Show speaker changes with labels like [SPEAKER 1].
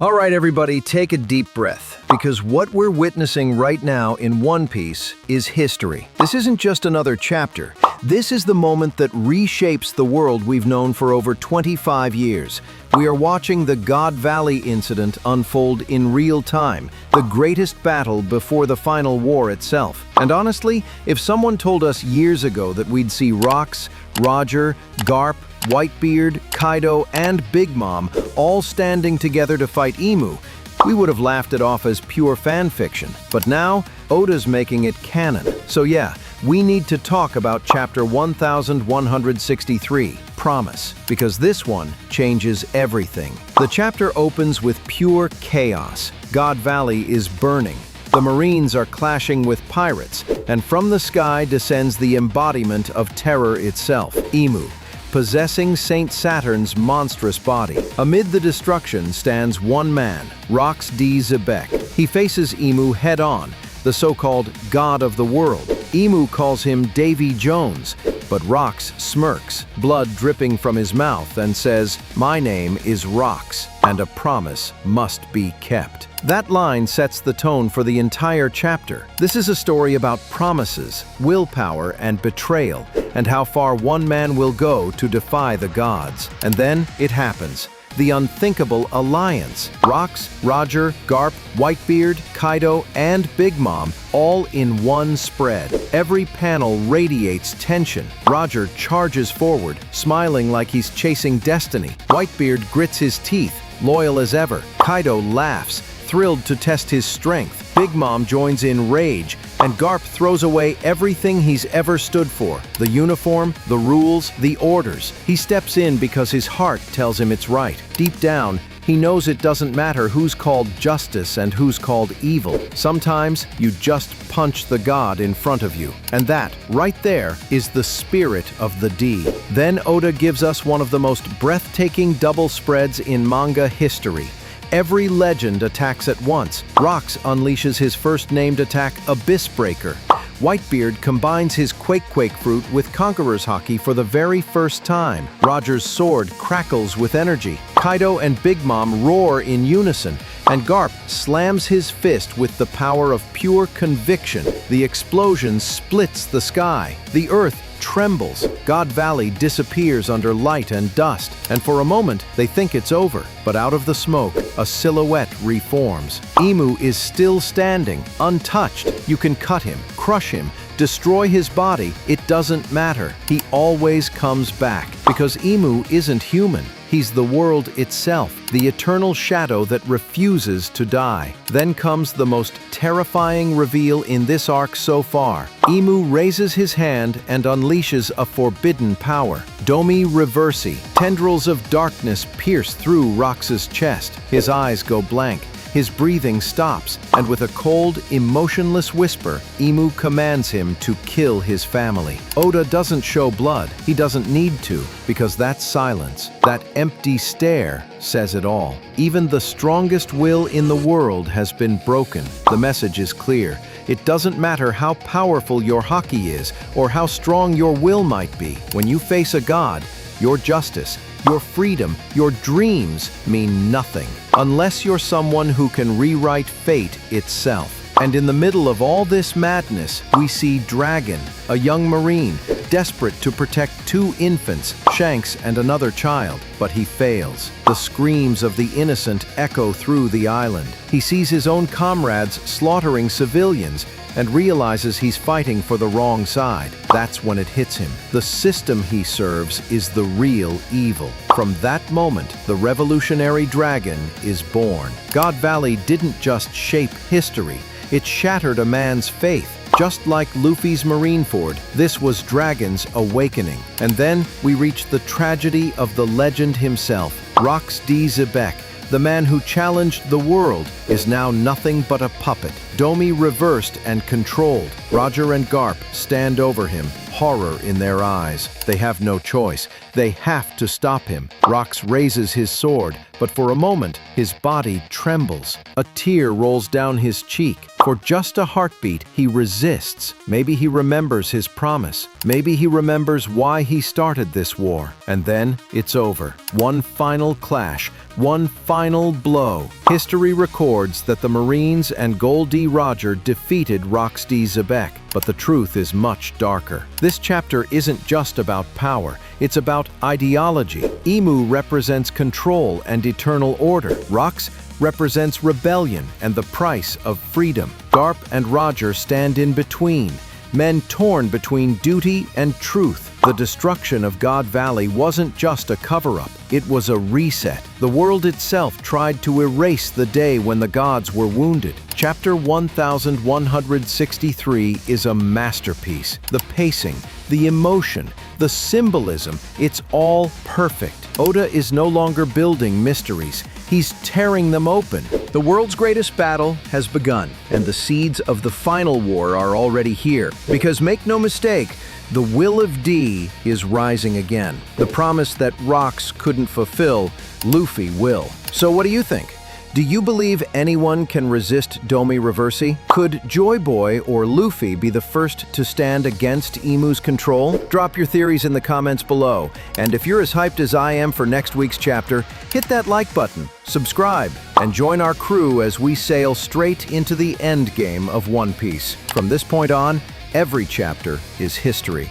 [SPEAKER 1] All right, everybody, take a deep breath, because what we're witnessing right now in One Piece is history. This isn't just another chapter. This is the moment that reshapes the world we've known for over 25 years. We are watching the God Valley incident unfold in real time, the greatest battle before the final war itself. And honestly, if someone told us years ago that we'd see Rocks, Roger, Garp, Whitebeard, Kaido, and Big Mom all standing together to fight Imu, we would have laughed it off as pure fan fiction. But now, Oda's making it canon. So yeah, we need to talk about chapter 1163, Promise, because this one changes everything. The chapter opens with pure chaos. God Valley is burning. The Marines are clashing with pirates, and from the sky descends the embodiment of terror itself, Imu, possessing Saint Saturn's monstrous body. Amid the destruction stands one man, Rocks D. Xebec. He faces Imu head-on, the so-called God of the World. Imu calls him Davy Jones, but Rocks smirks, blood dripping from his mouth, and says, "My name is Rocks, and a promise must be kept." That line sets the tone for the entire chapter. This is a story about promises, willpower, and betrayal, and how far one man will go to defy the gods. And then it happens. The unthinkable alliance. Rocks, Roger, Garp, Whitebeard, Kaido, and Big Mom, all in one spread. Every panel radiates tension. Roger charges forward, smiling like he's chasing destiny. Whitebeard grits his teeth, loyal as ever. Kaido laughs, thrilled to test his strength. Big Mom joins in rage, and Garp throws away everything he's ever stood for. The uniform, the rules, the orders. He steps in because his heart tells him it's right. Deep down, he knows it doesn't matter who's called justice and who's called evil. Sometimes you just punch the god in front of you. And that, right there, is the spirit of the D. Then Oda gives us one of the most breathtaking double spreads in manga history. Every legend attacks at once. Rocks unleashes his first-named attack, Abyss Breaker. Whitebeard combines his Quake fruit with Conqueror's Haki for the very first time. Roger's sword crackles with energy. Kaido and Big Mom roar in unison, and Garp slams his fist with the power of pure conviction. The explosion splits the sky. The earth trembles. God Valley disappears under light and dust, and for a moment they think it's over. But out of the smoke, a silhouette reforms. Imu is still standing, untouched. You can cut him, crush him, destroy his body. It doesn't matter. He always comes back, because Imu isn't human. He's the world itself, the eternal shadow that refuses to die. Then comes the most terrifying reveal in this arc so far. Imu raises his hand and unleashes a forbidden power. Domi Reversi. Tendrils of darkness pierce through Rocks' chest. His eyes go blank. His breathing stops, and with a cold, emotionless whisper, Imu commands him to kill his family. Oda doesn't show blood. He doesn't need to, because that silence, that empty stare, says it all. Even the strongest will in the world has been broken. The message is clear. It doesn't matter how powerful your haki is, or how strong your will might be. When you face a god, your justice, your freedom, your dreams mean nothing, unless you're someone who can rewrite fate itself. And in the middle of all this madness, we see Dragon, a young marine, desperate to protect two infants, Shanks and another child, but he fails. The screams of the innocent echo through the island. He sees his own comrades slaughtering civilians and realizes he's fighting for the wrong side. That's when it hits him. The system he serves is the real evil. From that moment, the revolutionary dragon is born. God Valley didn't just shape history. It shattered a man's faith. Just like Luffy's Marineford, this was Dragon's awakening. And then we reach the tragedy of the legend himself. Rocks D. Xebec, the man who challenged the world, is now nothing but a puppet. Domi reversed and controlled. Roger and Garp stand over him, horror in their eyes. They have no choice. They have to stop him. Rox raises his sword, but for a moment, his body trembles. A tear rolls down his cheek. For just a heartbeat, he resists. Maybe he remembers his promise. Maybe he remembers why he started this war. And then, it's over. One final clash. One final blow. History records that the Marines and Gol D. Roger defeated Rox D. Xebec, but the truth is much darker. This chapter isn't just about power, it's about ideology. Emu represents control and eternal order. Rox represents rebellion and the price of freedom. Garp and Roger stand in between, men torn between duty and truth. The destruction of God Valley wasn't just a cover-up, it was a reset. The world itself tried to erase the day when the gods were wounded. Chapter 1163 is a masterpiece. The pacing, the emotion, the symbolism, it's all perfect. Oda is no longer building mysteries. He's tearing them open. The world's greatest battle has begun, and the seeds of the final war are already here. Because make no mistake, the will of D is rising again. The promise that Rox couldn't fulfill, Luffy will. So what do you think? Do you believe anyone can resist Domi Reversi? Could Joy Boy or Luffy be the first to stand against Emu's control? Drop your theories in the comments below. And if you're as hyped as I am for next week's chapter, hit that like button, subscribe, and join our crew as we sail straight into the end game of One Piece. From this point on, every chapter is history.